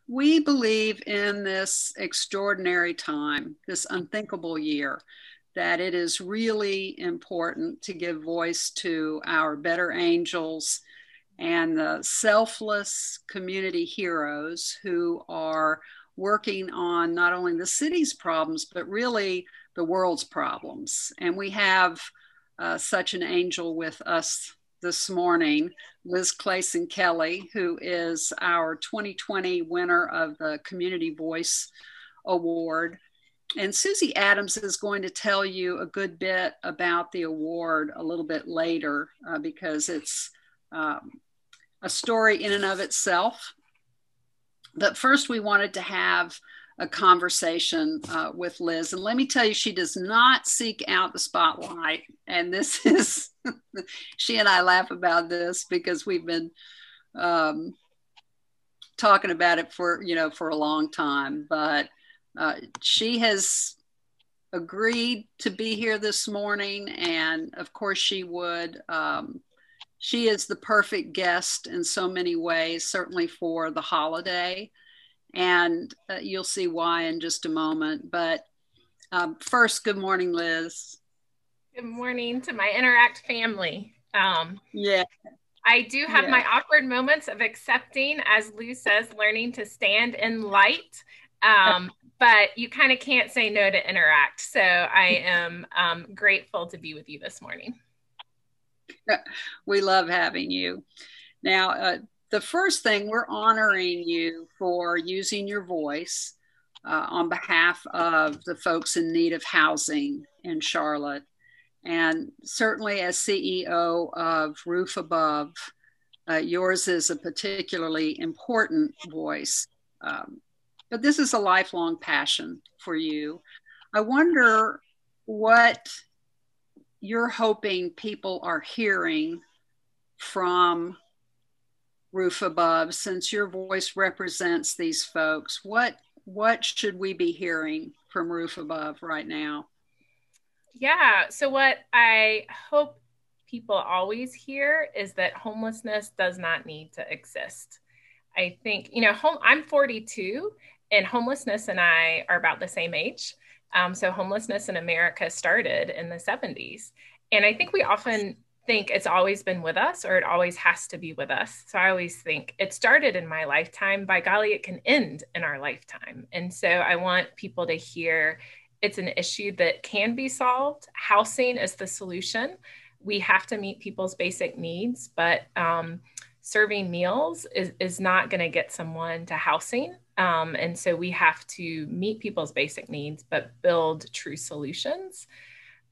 We believe in this extraordinary time, this unthinkable year, that it is really important to give voice to our better angels and the selfless community heroes who are working on not only the city's problems, but really the world's problems. And we have such an angel with us this morning, Liz Clasen-Kelly, who is our 2020 winner of the Community Voice Award. And Susie Adams is going to tell you a good bit about the award a little bit later because it's a story in and of itself. But first, we wanted to have a conversation with Liz. And let me tell you, she does not seek out the spotlight. And this is, she and I laugh about this because we've been talking about it for a long time. But she has agreed to be here this morning. And of course, she would. She is the perfect guest in so many ways, certainly for the holiday. And you'll see why in just a moment. But first, good morning, Liz. Good morning to my Interact family. Yeah. I do have my awkward moments of accepting, as Lou says, learning to stand in light. But you kind of can't say no to Interact. So I am grateful to be with you this morning. We love having you. Now, the first thing, we're honoring you for using your voice on behalf of the folks in need of housing in Charlotte. And certainly as CEO of Roof Above, yours is a particularly important voice. But this is a lifelong passion for you. I wonder what you're hoping people are hearing from Roof Above, since your voice represents these folks. What should we be hearing from Roof Above right now? Yeah, so what I hope people always hear is that homelessness does not need to exist. I think, I'm 42 and homelessness and I are about the same age. So homelessness in America started in the 70s. And I think we often think it's always been with us or it always has to be with us. So I always think it started in my lifetime. By golly, it can end in our lifetime. And so I want people to hear it's an issue that can be solved. Housing is the solution. We have to meet people's basic needs, but serving meals is not going to get someone to housing. And so we have to meet people's basic needs, but build true solutions.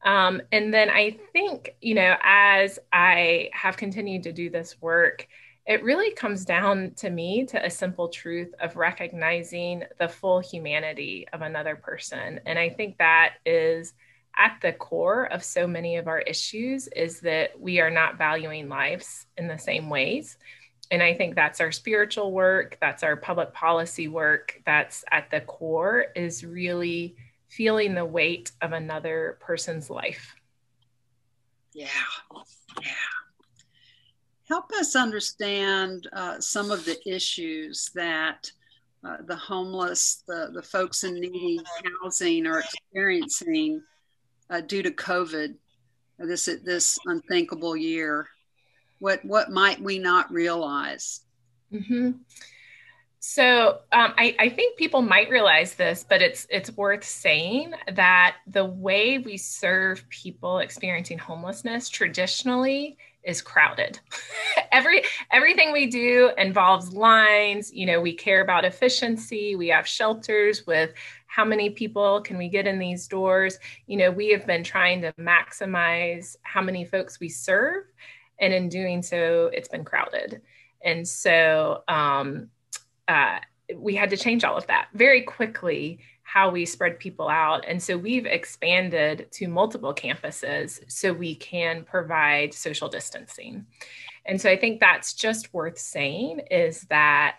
And then I think, as I have continued to do this work, it really comes down to me to a simple truth of recognizing the full humanity of another person. And I think that is at the core of so many of our issues, is that we are not valuing lives in the same ways. And I think that's our spiritual work, that's our public policy work, that's at the core, is really feeling the weight of another person's life. Yeah. Help us understand some of the issues that the homeless, the folks in needy housing are experiencing due to COVID, this unthinkable year. What might we not realize? Mm-hmm. So I think people might realize this, but it's worth saying that the way we serve people experiencing homelessness traditionally is crowded. Everything we do involves lines. We care about efficiency. We have shelters with how many people can we get in these doors. We have been trying to maximize how many folks we serve. And in doing so, it's been crowded. And so we had to change all of that very quickly, how we spread people out. And so we've expanded to multiple campuses so we can provide social distancing. And so I think that's just worth saying, is that,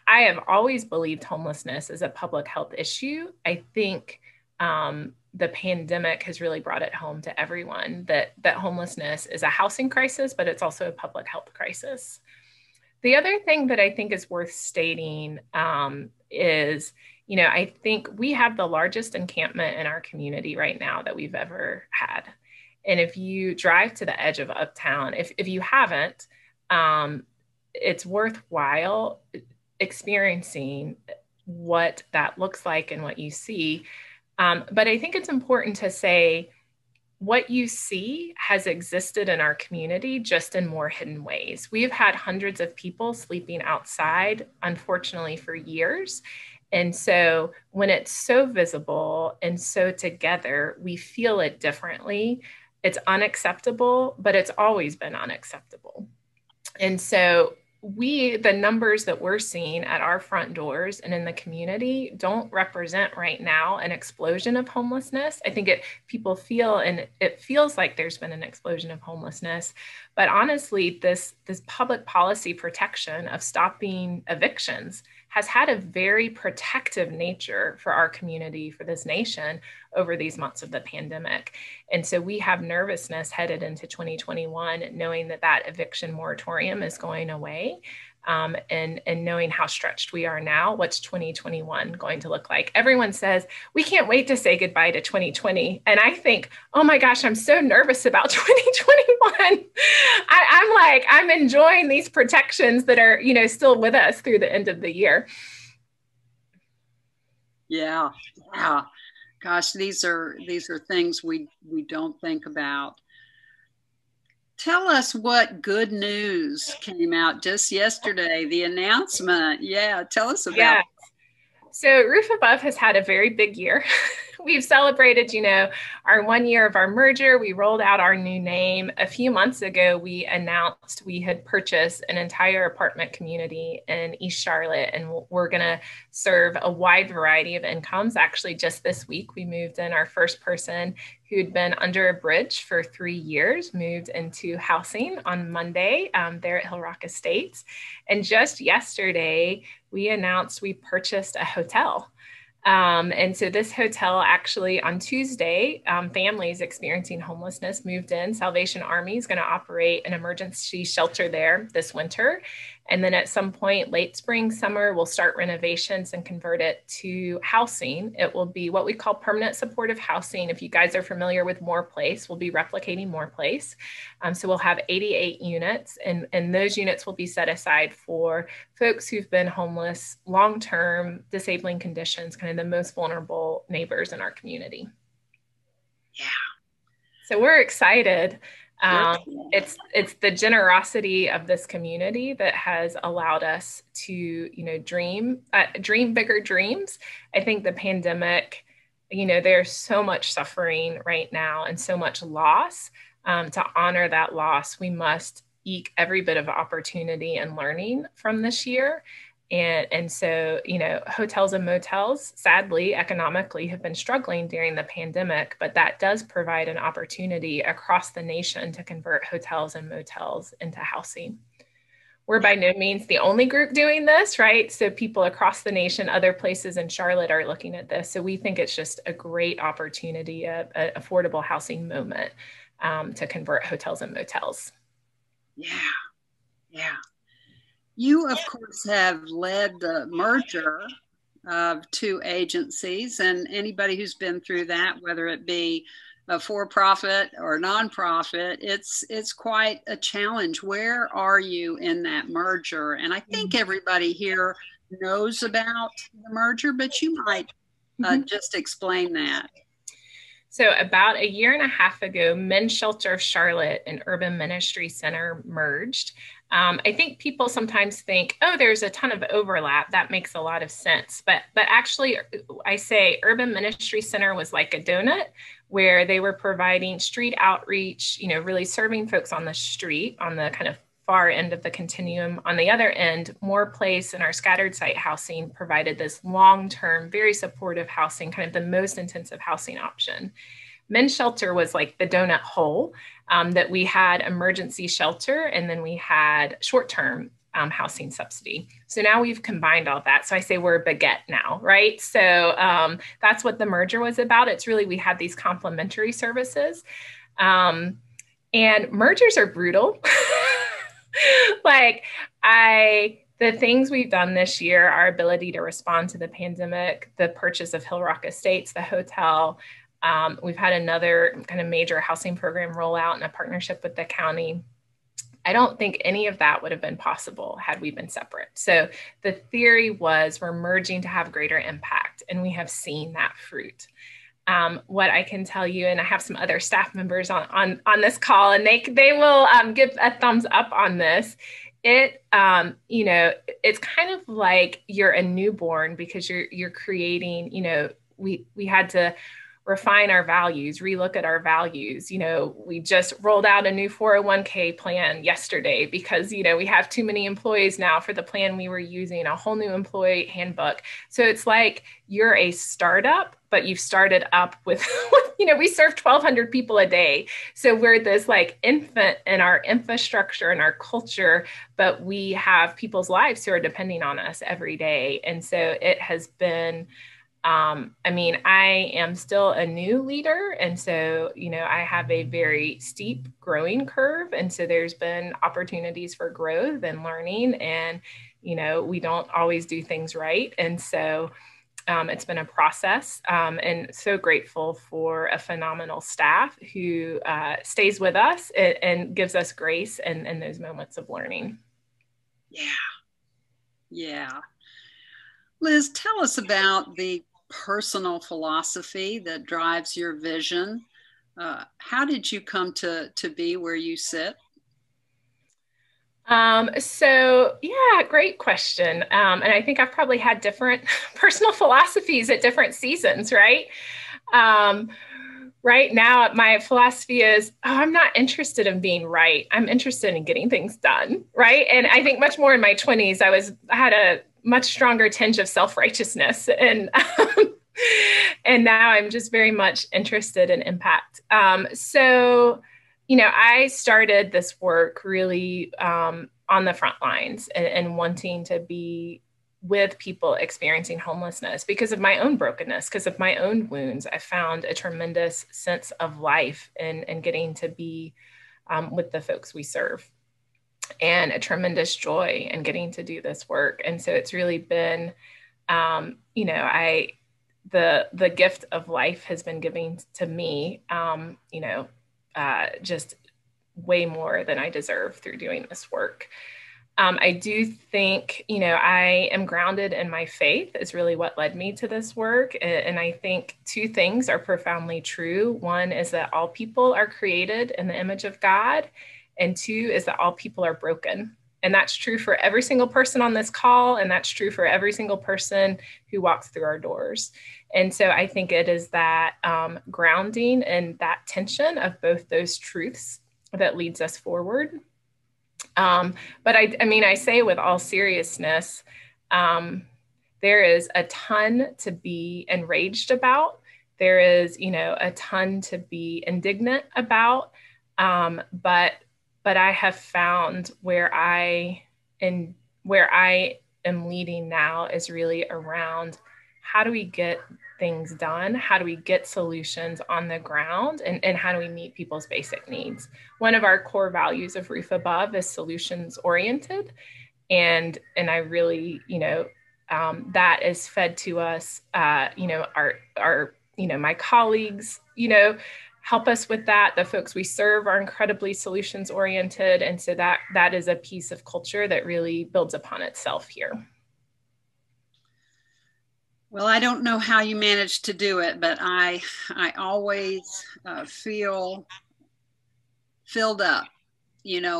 I have always believed homelessness is a public health issue. I think the pandemic has really brought it home to everyone that homelessness is a housing crisis, but it's also a public health crisis. The other thing that I think is worth stating is, I think we have the largest encampment in our community right now that we've ever had. And if you drive to the edge of Uptown, if you haven't, it's worthwhile experiencing what that looks like and what you see. But I think it's important to say, what you see has existed in our community, just in more hidden ways. We've had hundreds of people sleeping outside, unfortunately, for years. And so when it's so visible and so together, we feel it differently. It's unacceptable, but it's always been unacceptable. And so the numbers that we're seeing at our front doors and in the community don't represent right now an explosion of homelessness. I think people feel, and it feels like there's been an explosion of homelessness, but honestly, this public policy protection of stopping evictions has had a very protective nature for our community, for this nation, over these months of the pandemic. And so we have nervousness headed into 2021, knowing that eviction moratorium is going away. And knowing how stretched we are now, what's 2021 going to look like? Everyone says, we can't wait to say goodbye to 2020. And I think, oh my gosh, I'm so nervous about 2021. I'm enjoying these protections that are, still with us through the end of the year. Yeah. Gosh, these are things we don't think about. Tell us what good news came out just yesterday, the announcement. Yeah, tell us about it. So Roof Above has had a very big year. We've celebrated, our 1 year of our merger. We rolled out our new name. A few months ago, we announced we had purchased an entire apartment community in East Charlotte, and we're going to serve a wide variety of incomes. Actually, just this week, we moved in our first person who'd been under a bridge for 3 years, moved into housing on Monday there at Hill Rock Estates. And just yesterday, we announced we purchased a hotel. And so this hotel actually on Tuesday, families experiencing homelessness moved in. Salvation Army is going to operate an emergency shelter there this winter. And then at some point, late spring, summer, we'll start renovations and convert it to housing. It will be what we call permanent supportive housing. If you guys are familiar with More Place, we'll be replicating More Place. So we'll have 88 units, and those units will be set aside for folks who've been homeless, long-term, disabling conditions, kind of the most vulnerable neighbors in our community. Yeah. So we're excited. It's the generosity of this community that has allowed us to, dream bigger dreams. I think the pandemic, there's so much suffering right now and so much loss. To honor that loss, we must eke every bit of opportunity and learning from this year. And so, hotels and motels, sadly, economically have been struggling during the pandemic, but that does provide an opportunity across the nation to convert hotels and motels into housing. We're by no means the only group doing this, right? So people across the nation, other places in Charlotte are looking at this. So we think it's just a great opportunity, an affordable housing moment to convert hotels and motels. Yeah. You, of course, have led the merger of two agencies, and anybody who's been through that, whether it be a for-profit or nonprofit, it's quite a challenge. Where are you in that merger? And I think everybody here knows about the merger, but you might just explain that. So about 1.5 years ago, Men's Shelter of Charlotte and Urban Ministry Center merged. I think people sometimes think, oh, there's a ton of overlap. That makes a lot of sense. But actually, I say Urban Ministry Center was like a donut where they were providing street outreach, really serving folks on the street on the kind of far end of the continuum. On the other end, More Place and our scattered site housing provided this long-term, very supportive housing, kind of the most intensive housing option. Men's Shelter was like the donut hole that we had emergency shelter, and then we had short-term housing subsidy. So now we've combined all that. So I say we're a baguette now, right? So that's what the merger was about. It's really, we had these complementary services. And mergers are brutal. Like, The things we've done this year, our ability to respond to the pandemic, the purchase of Hill Rock Estates, the hotel, we've had another kind of major housing program roll out in a partnership with the county. I don't think any of that would have been possible had we been separate. So the theory was we're merging to have greater impact, and we have seen that fruit. What I can tell you, and I have some other staff members on this call, and they will give a thumbs up on this. It's kind of like you're a newborn because you're creating, we had to refine our values, relook at our values. We just rolled out a new 401k plan yesterday because, we have too many employees now for the plan we were using, a whole new employee handbook. So it's like you're a startup, but you've started up with we serve 1,200 people a day. So we're this like infant in our infrastructure and our culture, but we have people's lives who are depending on us every day. And so it has been, I am still a new leader. And so, I have a very steep growing curve. And so there's been opportunities for growth and learning. And, we don't always do things right. And so it's been a process, and so grateful for a phenomenal staff who stays with us and gives us grace and those moments of learning. Yeah. Liz, tell us about the personal philosophy that drives your vision. How did you come to be where you sit? Great question. And I think I've probably had different personal philosophies at different seasons, right? Right now, my philosophy is, I'm not interested in being right. I'm interested in getting things done, right? And I think much more in my 20s, I had a much stronger tinge of self-righteousness, and and now I'm just very much interested in impact. I started this work really on the front lines and wanting to be with people experiencing homelessness because of my own brokenness, because of my own wounds. I found a tremendous sense of life and getting to be with the folks we serve, and a tremendous joy in getting to do this work. And so it's really been, the gift of life has been given to me, just way more than I deserve through doing this work. I do think, I am grounded in my faith is really what led me to this work. And I think two things are profoundly true. One is that all people are created in the image of God. And two is that all people are broken. And that's true for every single person on this call. And that's true for every single person who walks through our doors. And so I think it is that grounding and that tension of both those truths that leads us forward. But I say with all seriousness, there is a ton to be enraged about. There is, a ton to be indignant about. But I have found where I am leading now is really around how do we get things done? How do we get solutions on the ground? And how do we meet people's basic needs? One of our core values of Roof Above is solutions oriented. And I really, that is fed to us, my colleagues, help us with that. The folks we serve are incredibly solutions oriented. And so that is a piece of culture that really builds upon itself here. Well, I don't know how you manage to do it, but I always feel filled up,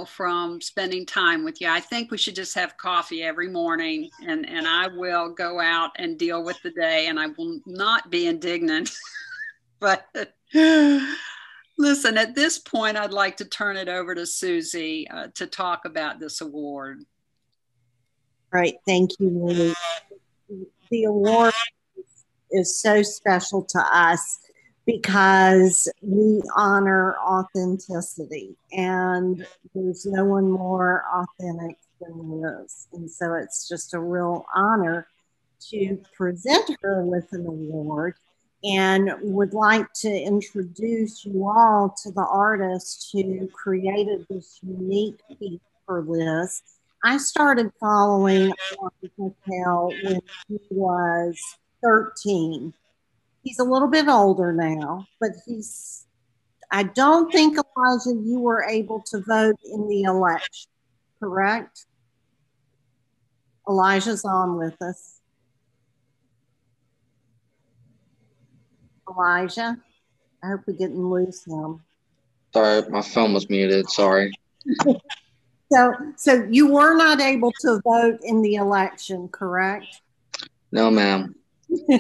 from spending time with you. I think we should just have coffee every morning, and I will go out and deal with the day, and I will not be indignant. But listen, at this point, I'd like to turn it over to Susie to talk about this award. Right. Thank you, Lee. The award is so special to us because we honor authenticity, and there's no one more authentic than Liz. And so it's just a real honor to present her with an award, and would like to introduce you all to the artist who created this unique piece for Liz. I started following Elijah when he was 13. He's a little bit older now, but I don't think, Elijah, you were able to vote in the election, correct? Elijah's on with us. Elijah, I hope we didn't lose him. Sorry, my phone was muted. Sorry. So you were not able to vote in the election, correct? No, ma'am. Yeah.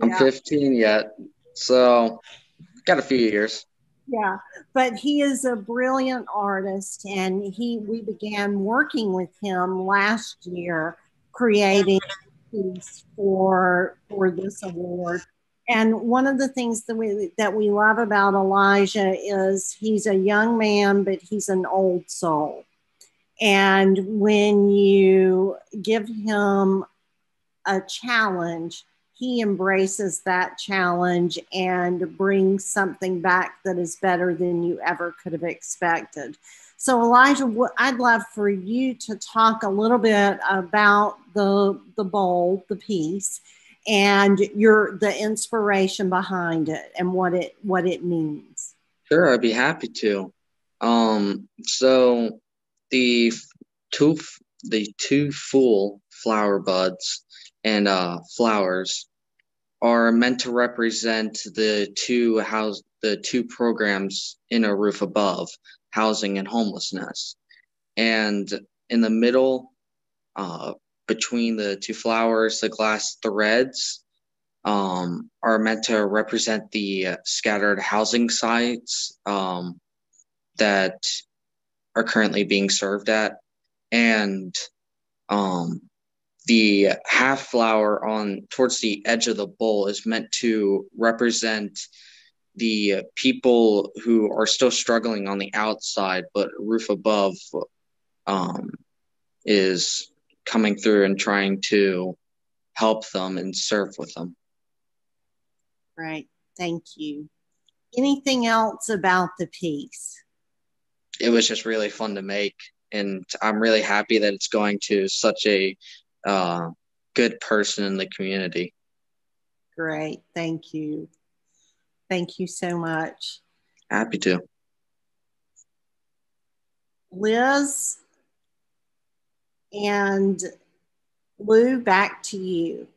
I'm 15 yet, so got a few years. Yeah, but he is a brilliant artist, and we began working with him last year, creating a piece for this award. And one of the things that we love about Elijah is he's a young man, but he's an old soul. And when you give him a challenge, he embraces that challenge and brings something back that is better than you ever could have expected. So Elijah, I'd love for you to talk a little bit about the bowl, the piece, and the inspiration behind it and what it means. Sure, I'd be happy to. So the two full flower buds and flowers are meant to represent the two programs in A Roof Above, housing and homelessness. And in the middle, between the two flowers, the glass threads are meant to represent the scattered housing sites that are currently being served at. And the half flower towards the edge of the bowl is meant to represent the people who are still struggling on the outside, but A Roof Above is coming through and trying to help them and serve with them. Right. Thank you. Anything else about the piece? It was just really fun to make, and I'm really happy that it's going to such a good person in the community. Great. Thank you. Thank you so much. Happy to. Liz and Lou, back to you.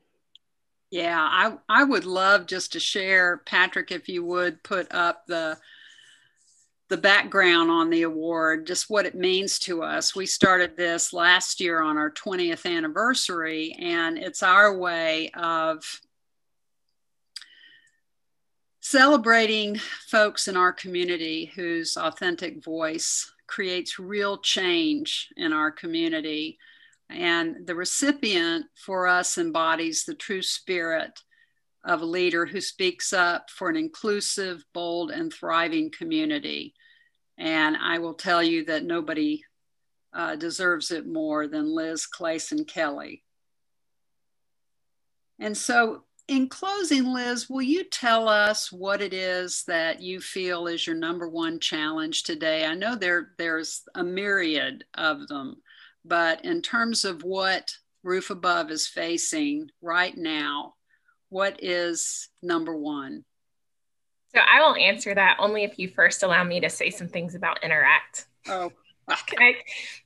Yeah, I would love just to share, Patrick, if you would put up the background on the award, just what it means to us. We started this last year on our 20th anniversary, and it's our way of celebrating folks in our community whose authentic voice creates real change in our community. And the recipient for us embodies the true spirit of a leader who speaks up for an inclusive, bold, and thriving community. And I will tell you that nobody deserves it more than Liz Clasen-Kelly. And so in closing, Liz, will you tell us what it is that you feel is your number one challenge today? I know there's a myriad of them, but in terms of what Roof Above is facing right now, what is number one? So I will answer that only if you first allow me to say some things about Interact. Oh, okay.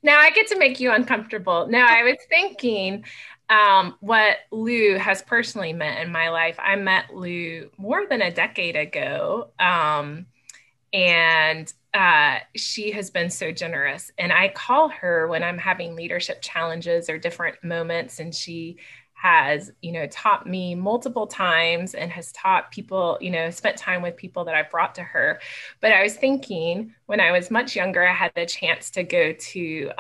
Now I get to make you uncomfortable. No, I was thinking what Lou has personally meant in my life. I met Lou more than a decade ago. And she has been so generous. And I call her when I'm having leadership challenges or different moments, and she has, taught me multiple times and has taught people, spent time with people that I brought to her. But I was thinking when I was much younger, I had the chance to go to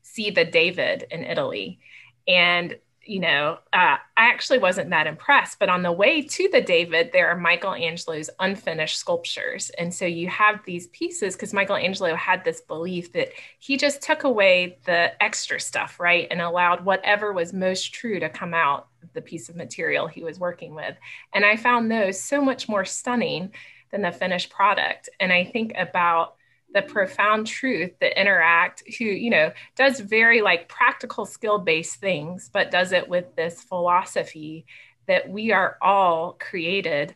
see the David in Italy. And I actually wasn't that impressed, but on the way to the David, there are Michelangelo's unfinished sculptures. And so you have these pieces because Michelangelo had this belief that he just took away the extra stuff, right? And allowed whatever was most true to come out of the piece of material he was working with. And I found those so much more stunning than the finished product. And I think about the profound truth that Interact, who, you know, does very like practical skill-based things, but does it with this philosophy that we are all created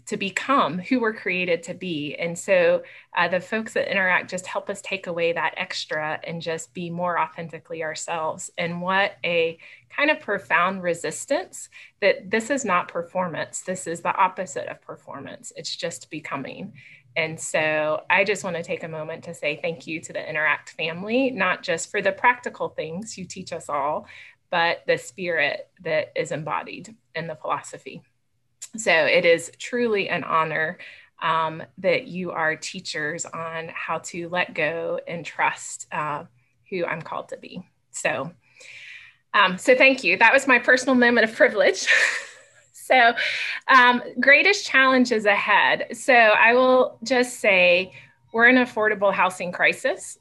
to become who we're created to be. And so the folks that Interact just help us take away that extra and just be more authentically ourselves. And what a kind of profound resistance that this is not performance. This is the opposite of performance. It's just becoming. And so I just want to take a moment to say thank you to the Interact family, not just for the practical things you teach us all, but the spirit that is embodied in the philosophy. So it is truly an honor that you are teachers on how to let go and trust who I'm called to be. So thank you. That was my personal moment of privilege. So greatest challenges ahead. So I will just say we're in an affordable housing crisis.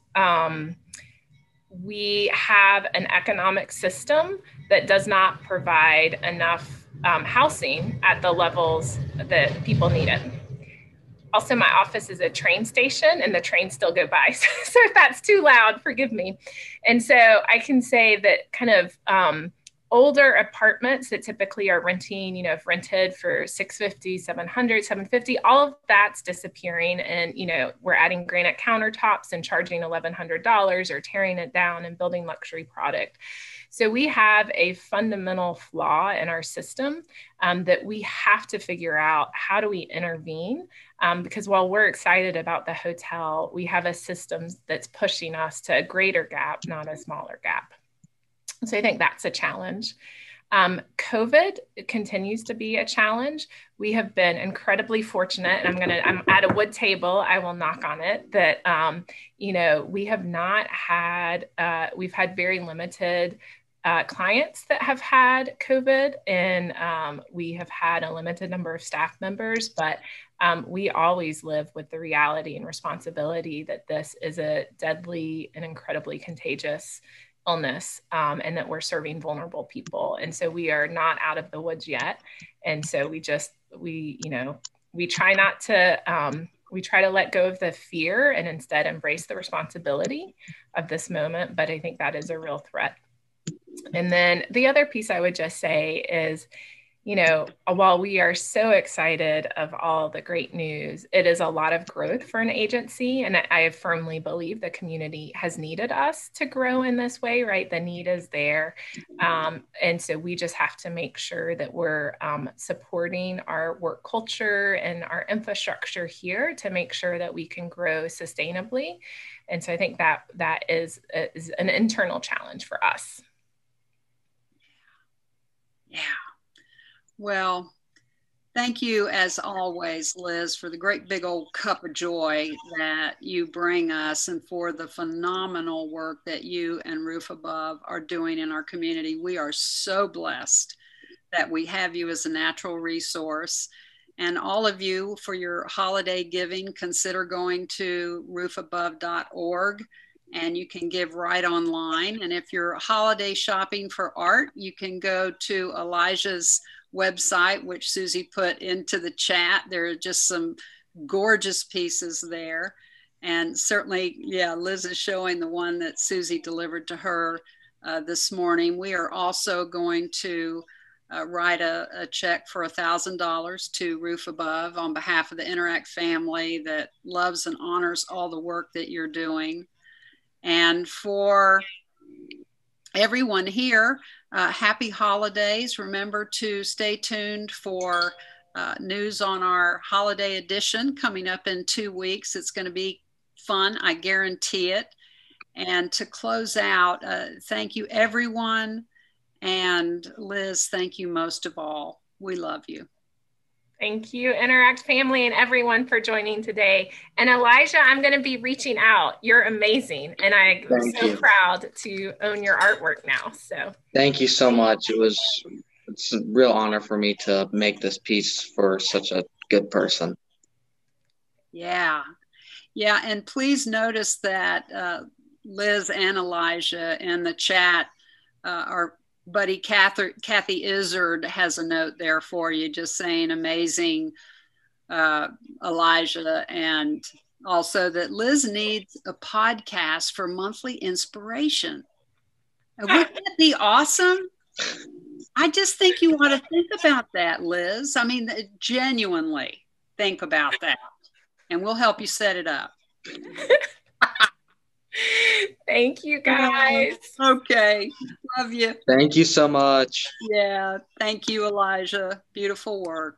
We have an economic system that does not provide enough housing at the levels that people need it. Also, my office is a train station and the trains still go by. So if that's too loud, forgive me. And so I can say that kind of older apartments that typically are renting, you know, if rented for $650, $700, $750, all of that's disappearing. And, you know, we're adding granite countertops and charging $1,100 or tearing it down and building luxury product. So we have a fundamental flaw in our system that we have to figure out, how do we intervene? Because while we're excited about the hotel, we have a system that's pushing us to a greater gap, not a smaller gap. So I think that's a challenge. COVID continues to be a challenge. We have been incredibly fortunate, and I'm at a wood table, I will knock on it, that, you know, we have not had, we've had very limited clients that have had COVID, and we have had a limited number of staff members, but we always live with the reality and responsibility that this is a deadly and incredibly contagious illness, and that we're serving vulnerable people. And so we are not out of the woods yet. And so we try not to, we try to let go of the fear and instead embrace the responsibility of this moment. But I think that is a real threat. And then the other piece I would just say is, you know, while we are so excited of all the great news, it is a lot of growth for an agency. And I firmly believe the community has needed us to grow in this way, right? The need is there. And so we just have to make sure that we're supporting our work culture and our infrastructure here to make sure that we can grow sustainably. And so I think that is an internal challenge for us. Yeah. Well, thank you as always, Liz, for the great big old cup of joy that you bring us and for the phenomenal work that you and Roof Above are doing in our community. We are so blessed that we have you as a natural resource. And all of you, for your holiday giving, consider going to roofabove.org. And you can give right online. And if you're holiday shopping for art, you can go to Elijah's website, which Susie put into the chat. There are just some gorgeous pieces there. And certainly, yeah, Liz is showing the one that Susie delivered to her this morning. We are also going to write a check for $1,000 to Roof Above on behalf of the Interact family that loves and honors all the work that you're doing. And for everyone here, happy holidays. Remember to stay tuned for news on our holiday edition coming up in 2 weeks. It's going to be fun, I guarantee it. And to close out, thank you, everyone. And Liz, thank you most of all. We love you. Thank you, Interact family and everyone for joining today. And Elijah, I'm going to be reaching out. You're amazing. And I'm so proud to own your artwork now. So thank you so much. It's a real honor for me to make this piece for such a good person. Yeah. Yeah. And please notice that Liz and Elijah in the chat are buddy Kathy Izzard has a note there for you, just saying amazing, Elijah, and also that Liz needs a podcast for monthly inspiration. Wouldn't that be awesome? I just think you want to think about that, Liz. I mean, genuinely think about that, and we'll help you set it up. Thank you, guys. Okay. Love you. Thank you so much. Yeah. Thank you, Elijah. Beautiful work.